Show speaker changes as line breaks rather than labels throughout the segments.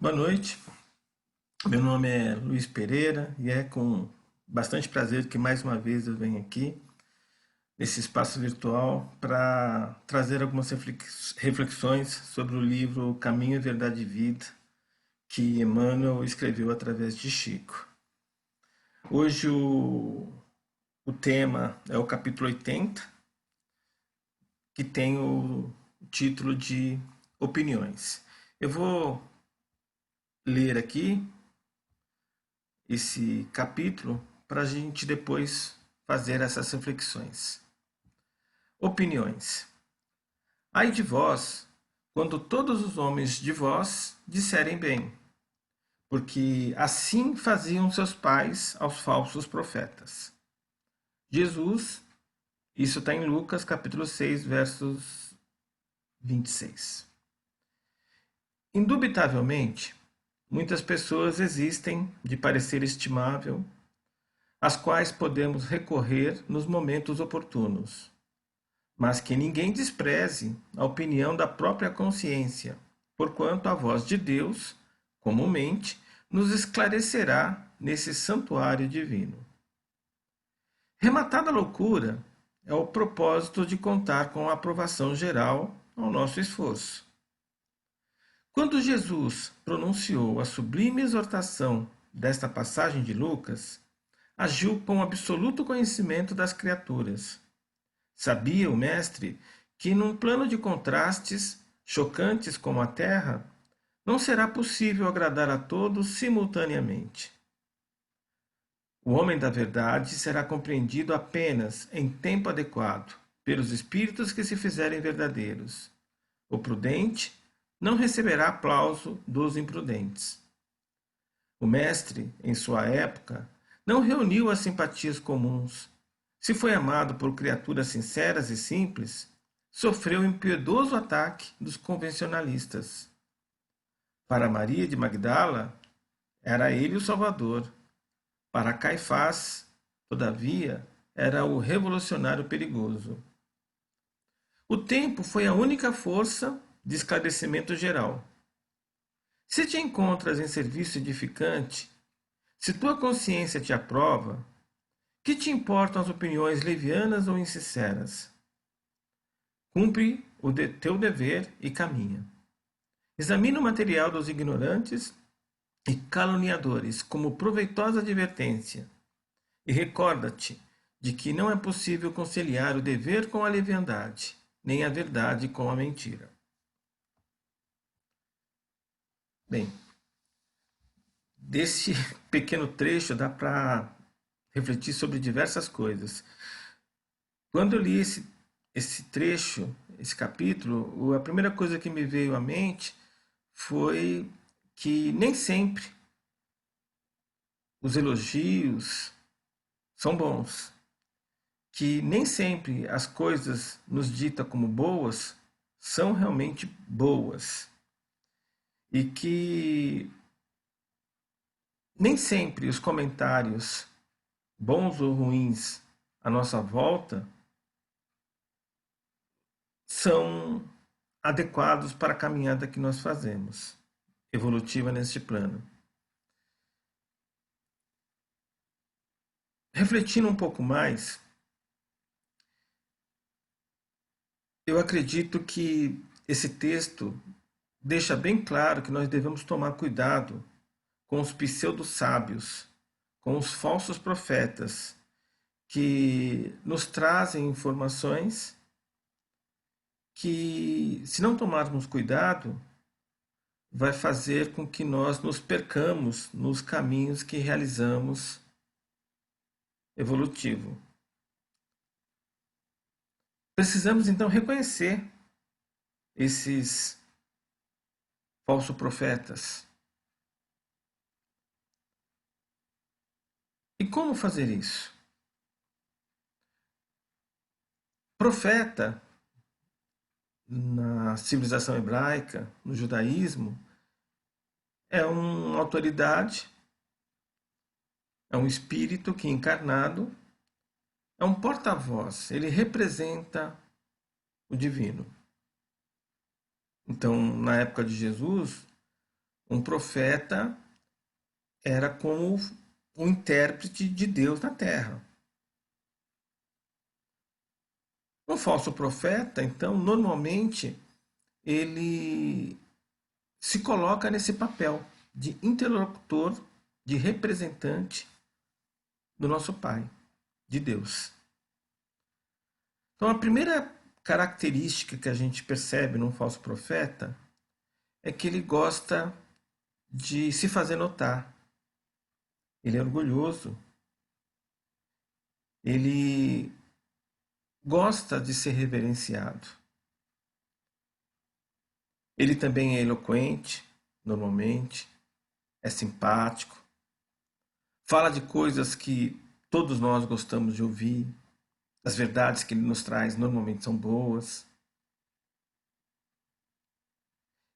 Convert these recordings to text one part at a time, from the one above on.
Boa noite, meu nome é Luiz Pereira e é com bastante prazer que mais uma vez eu venho aqui nesse espaço virtual para trazer algumas reflexões sobre o livro Caminho, Verdade e Vida que Emmanuel escreveu através de Chico. Hoje o tema é o capítulo 80, que tem o título de Opiniões. Eu vou ler aqui esse capítulo para a gente depois fazer essas reflexões. Opiniões. Ai de vós, quando todos os homens de vós disserem bem, porque assim faziam seus pais aos falsos profetas. Jesus, isso está em Lucas capítulo 6, versos 26. Indubitavelmente, muitas pessoas existem de parecer estimável, às quais podemos recorrer nos momentos oportunos, mas que ninguém despreze a opinião da própria consciência, porquanto a voz de Deus, comumente, nos esclarecerá nesse santuário divino. Rematada a loucura é o propósito de contar com a aprovação geral ao nosso esforço. Quando Jesus pronunciou a sublime exortação desta passagem de Lucas, agiu com absoluto conhecimento das criaturas. Sabia o mestre que, num plano de contrastes chocantes como a Terra, não será possível agradar a todos simultaneamente. O homem da verdade será compreendido apenas em tempo adequado pelos espíritos que se fizerem verdadeiros. O prudente não receberá aplauso dos imprudentes. O mestre, em sua época, não reuniu as simpatias comuns. Se foi amado por criaturas sinceras e simples, sofreu impiedoso ataque dos convencionalistas. Para Maria de Magdala, era ele o Salvador. Para Caifás, todavia, era o revolucionário perigoso. O tempo foi a única força de esclarecimento geral. Se te encontras em serviço edificante, se tua consciência te aprova, que te importam as opiniões levianas ou insinceras? Cumpre teu dever e caminha. Examina o material dos ignorantes e caluniadores como proveitosa advertência e recorda-te de que não é possível conciliar o dever com a leviandade, nem a verdade com a mentira. Bem, desse pequeno trecho dá para refletir sobre diversas coisas. Quando eu li esse trecho, esse capítulo, a primeira coisa que me veio à mente foi que nem sempre os elogios são bons, que nem sempre as coisas nos ditas como boas são realmente boas e que nem sempre os comentários, bons ou ruins, à nossa volta são adequados para a caminhada que nós fazemos, evolutiva neste plano. Refletindo um pouco mais, eu acredito que esse texto deixa bem claro que nós devemos tomar cuidado com os pseudo-sábios, com os falsos profetas, que nos trazem informações que, se não tomarmos cuidado, vai fazer com que nós nos percamos nos caminhos que realizamos evolutivo. Precisamos então reconhecer esses falsos profetas. E como fazer isso? Profeta, na civilização hebraica, no judaísmo, é uma autoridade, é um espírito que encarnado é um porta-voz, ele representa o divino. Então, na época de Jesus, Um profeta era como um intérprete de Deus na terra. Um falso profeta, então, normalmente, ele se coloca nesse papel de interlocutor, de representante do nosso Pai, de Deus. Então, a primeira característica que a gente percebe num falso profeta é que ele gosta de se fazer notar. Ele é orgulhoso. Ele gosta de ser reverenciado. Ele também é eloquente, normalmente, é simpático, fala de coisas que todos nós gostamos de ouvir, as verdades que ele nos traz normalmente são boas.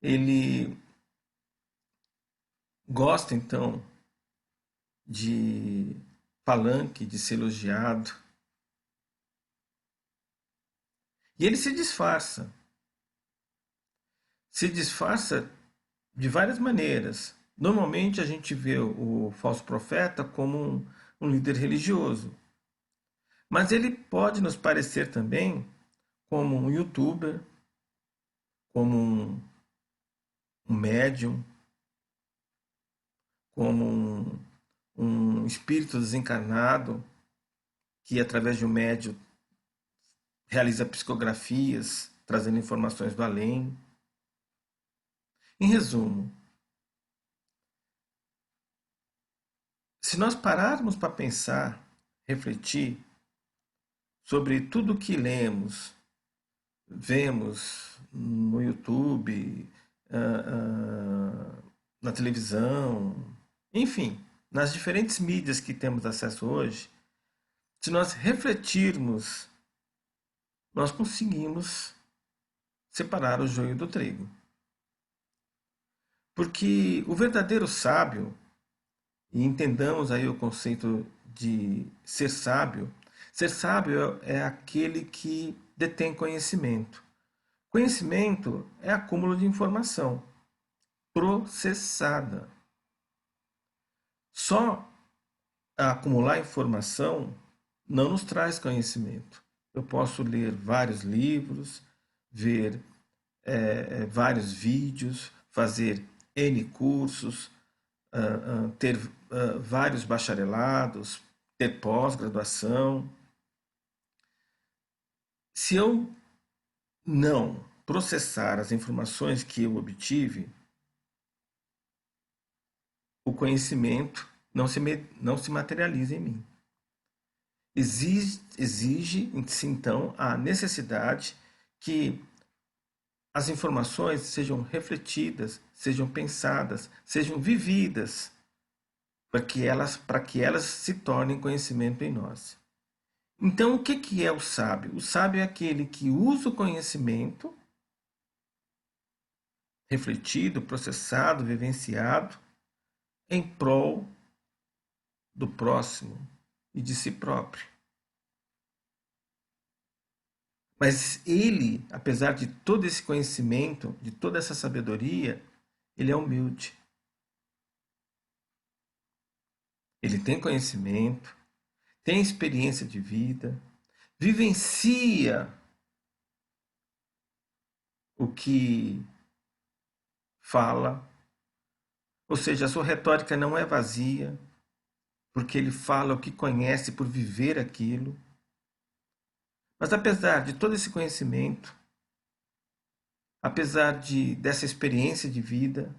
Ele gosta, então, de palanque, de ser elogiado. E ele se disfarça. Se disfarça de várias maneiras. Normalmente a gente vê o falso profeta como um líder religioso. Mas ele pode nos parecer também como um youtuber, como um médium, como um espírito desencarnado que, através de um médium, realiza psicografias, trazendo informações do além. Em resumo, se nós pararmos para pensar, refletir sobre tudo que lemos, vemos no YouTube, na televisão, enfim, nas diferentes mídias que temos acesso hoje, se nós refletirmos, nós conseguimos separar o joio do trigo. Porque o verdadeiro sábio, e entendamos aí o conceito de ser sábio é aquele que detém conhecimento. Conhecimento é acúmulo de informação processada. Só acumular informação não nos traz conhecimento. Eu posso ler vários livros, ver vários vídeos, fazer N cursos, ter vários bacharelados, ter pós-graduação. Se eu não processar as informações que eu obtive, o conhecimento não se materializa em mim. Exige-se, então, a necessidade que as informações sejam refletidas, sejam pensadas, sejam vividas, para que elas se tornem conhecimento em nós. Então, o que é o sábio? O sábio é aquele que usa o conhecimento refletido, processado, vivenciado, em prol do próximo e de si próprio. Mas ele, apesar de todo esse conhecimento, de toda essa sabedoria, ele é humilde. Ele tem conhecimento, tem experiência de vida, vivencia o que fala, ou seja, a sua retórica não é vazia, porque ele fala o que conhece por viver aquilo. Mas apesar de todo esse conhecimento, apesar dessa experiência de vida,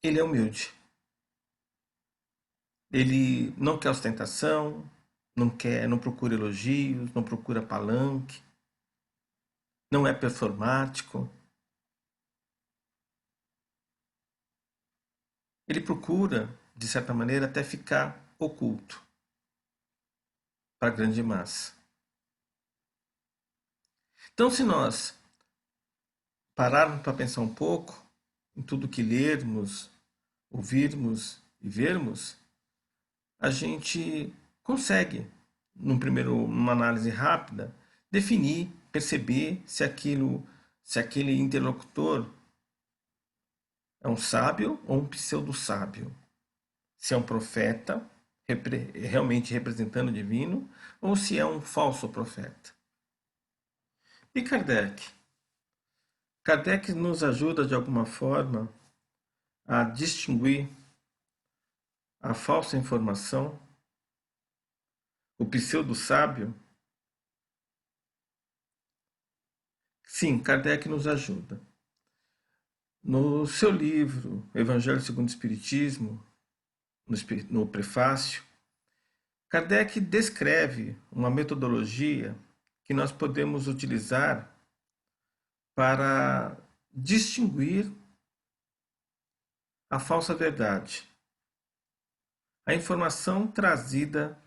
ele é humilde. Ele não quer ostentação, não procura elogios, não procura palanque, não é performático. Ele procura, de certa maneira, até ficar oculto para a grande massa. Então, se nós pararmos para pensar um pouco em tudo que lermos, ouvirmos e vermos, a gente consegue, numa análise rápida, definir, perceber se aquele interlocutor é um sábio ou um pseudo-sábio, se é um profeta realmente representando o divino ou se é um falso profeta. E Kardec? Kardec nos ajuda de alguma forma a distinguir a falsa informação, o pseudo-sábio. Sim, Kardec nos ajuda. No seu livro Evangelho segundo o Espiritismo, no prefácio, Kardec descreve uma metodologia que nós podemos utilizar para distinguir a falsa verdade. A informação trazida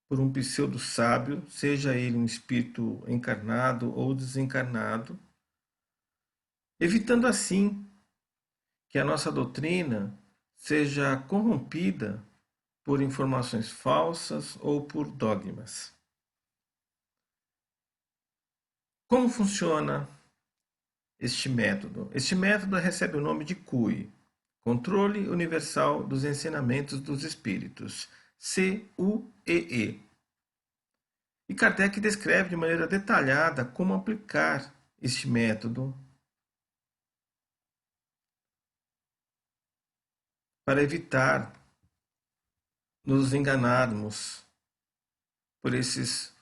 por um pseudo-sábio, seja ele um espírito encarnado ou desencarnado, evitando assim que a nossa doutrina seja corrompida por informações falsas ou por dogmas. Como funciona este método? Este método recebe o nome de CUE, Controle Universal dos Ensinamentos dos Espíritos, CUEE. E Kardec descreve de maneira detalhada como aplicar este método para evitar nos enganarmos por esses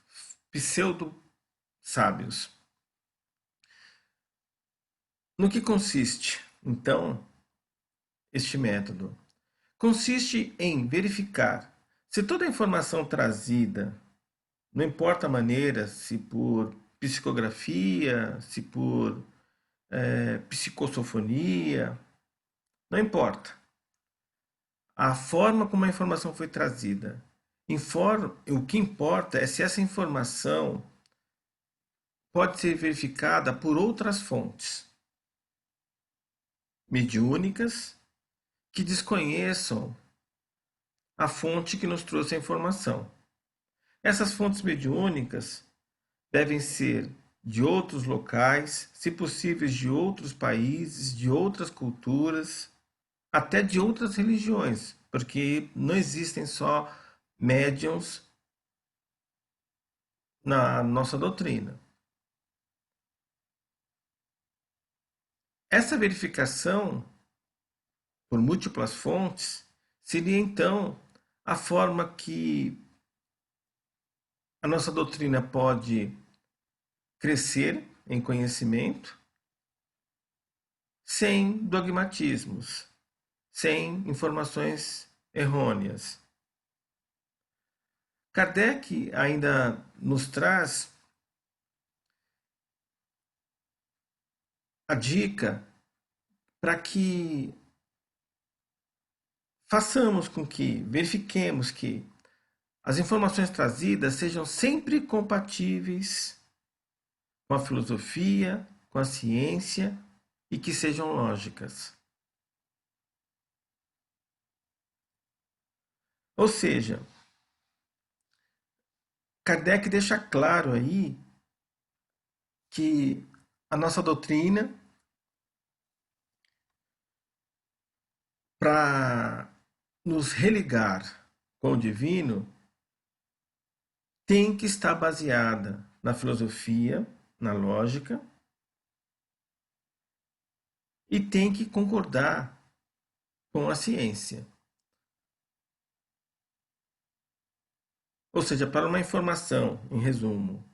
pseudo-sábios. No que consiste, então, este método? Consiste em verificar se toda a informação trazida, não importa a maneira, se por psicografia, se por psicossofonia, não importa. A forma como a informação foi trazida. O que importa é se essa informação pode ser verificada por outras fontes mediúnicas que desconheçam a fonte que nos trouxe a informação. Essas fontes mediúnicas devem ser de outros locais, se possível de outros países, de outras culturas, até de outras religiões, porque não existem só médiums na nossa doutrina. Essa verificação por múltiplas fontes seria então a forma que a nossa doutrina pode crescer em conhecimento sem dogmatismos, sem informações errôneas. Kardec ainda nos traz a dica para que façamos com que, verifiquemos que as informações trazidas sejam sempre compatíveis com a filosofia, com a ciência e que sejam lógicas. Ou seja, Kardec deixa claro aí que a nossa doutrina, para nos religar com o divino, tem que estar baseada na filosofia, na lógica, e tem que concordar com a ciência. Ou seja, para uma informação, em resumo,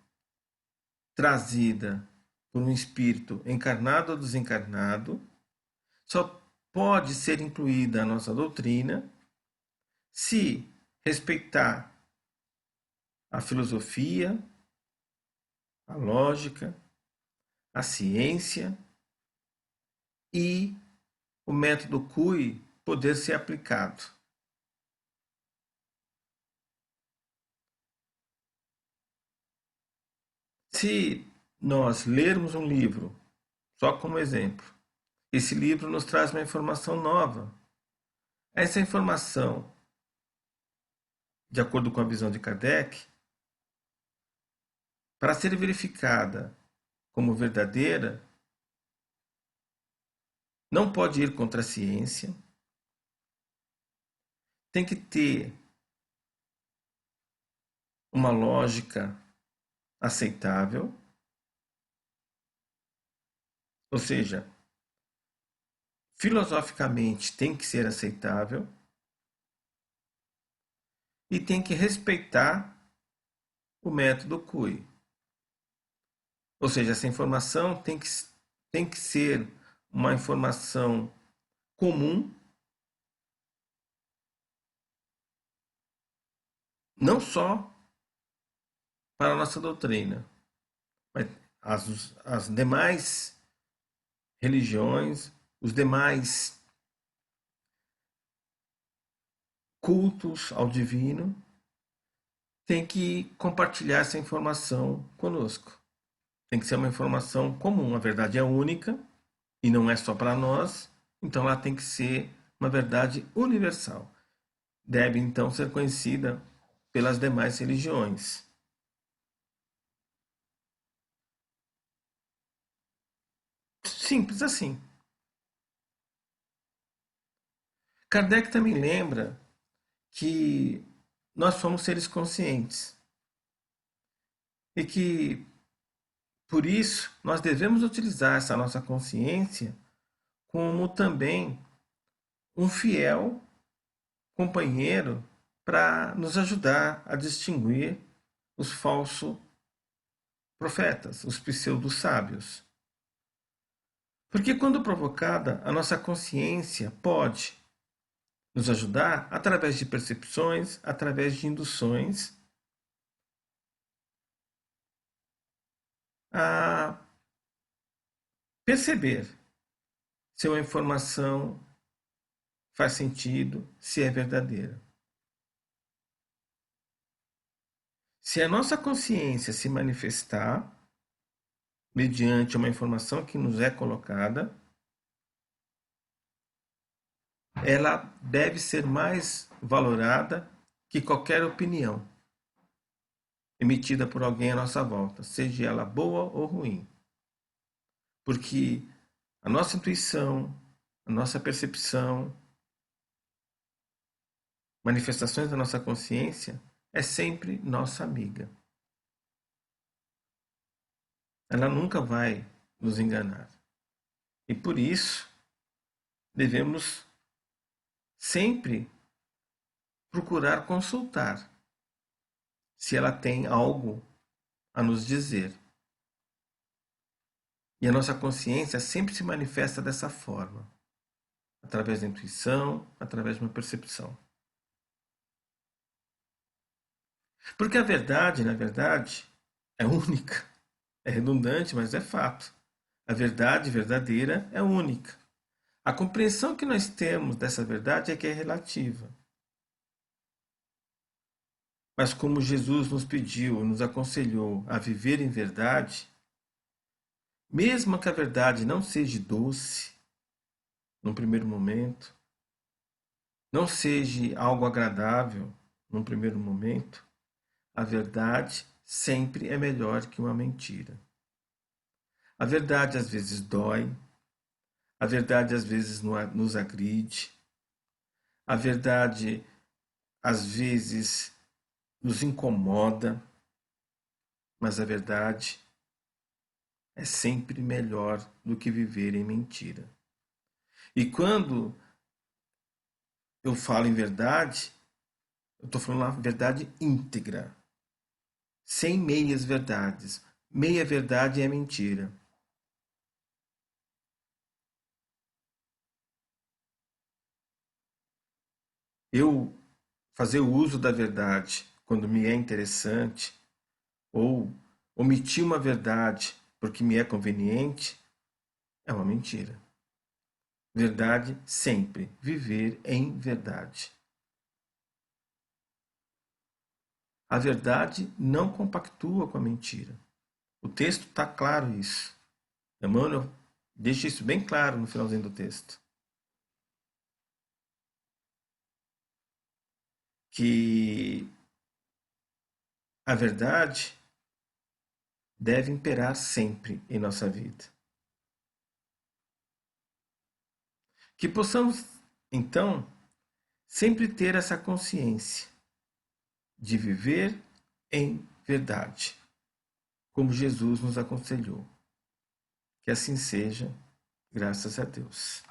trazida por um espírito encarnado ou desencarnado, só pode ser incluída a nossa doutrina se respeitar a filosofia, a lógica, a ciência e o método CUI poder ser aplicado. Se nós lermos um livro, só como exemplo, esse livro nos traz uma informação nova. Essa informação, de acordo com a visão de Kardec, para ser verificada como verdadeira, não pode ir contra a ciência, tem que ter uma lógica aceitável, ou seja, filosoficamente tem que ser aceitável e tem que respeitar o método CUI. Ou seja, essa informação tem que ser uma informação comum, não só para a nossa doutrina, mas as demais religiões, os demais cultos ao divino, têm que compartilhar essa informação conosco. Tem que ser uma informação comum. A verdade é única e não é só para nós, então ela tem que ser uma verdade universal. Deve então ser conhecida pelas demais religiões. Simples assim. Kardec também lembra que nós somos seres conscientes e que, por isso, nós devemos utilizar essa nossa consciência como também um fiel companheiro para nos ajudar a distinguir os falsos profetas, os pseudos sábios. Porque quando provocada, a nossa consciência pode nos ajudar através de percepções, através de induções, a perceber se uma informação faz sentido, se é verdadeira. Se a nossa consciência se manifestar mediante uma informação que nos é colocada, ela deve ser mais valorada que qualquer opinião emitida por alguém à nossa volta, seja ela boa ou ruim. Porque a nossa intuição, a nossa percepção, manifestações da nossa consciência é sempre nossa amiga. Ela nunca vai nos enganar. E por isso devemos sempre procurar consultar se ela tem algo a nos dizer. E a nossa consciência sempre se manifesta dessa forma, através da intuição, através de uma percepção. Porque a verdade, na verdade, é única. É redundante, mas é fato. A verdade verdadeira é única. A compreensão que nós temos dessa verdade é que é relativa. Mas como Jesus nos pediu, nos aconselhou a viver em verdade, mesmo que a verdade não seja doce, num primeiro momento, não seja algo agradável, num primeiro momento, a verdade sempre é melhor que uma mentira. A verdade às vezes dói, a verdade às vezes nos agride, a verdade às vezes nos incomoda, mas a verdade é sempre melhor do que viver em mentira. E quando eu falo em verdade, eu estou falando uma verdade íntegra, sem meias verdades. Meia verdade é mentira. Eu fazer o uso da verdade quando me é interessante, ou omitir uma verdade porque me é conveniente, é uma mentira. Verdade sempre, viver em verdade. A verdade não compactua com a mentira. O texto está claro isso. Emmanuel deixa isso bem claro no finalzinho do texto. Que a verdade deve imperar sempre em nossa vida. Que possamos, então, sempre ter essa consciência de viver em verdade, como Jesus nos aconselhou. Que assim seja, graças a Deus.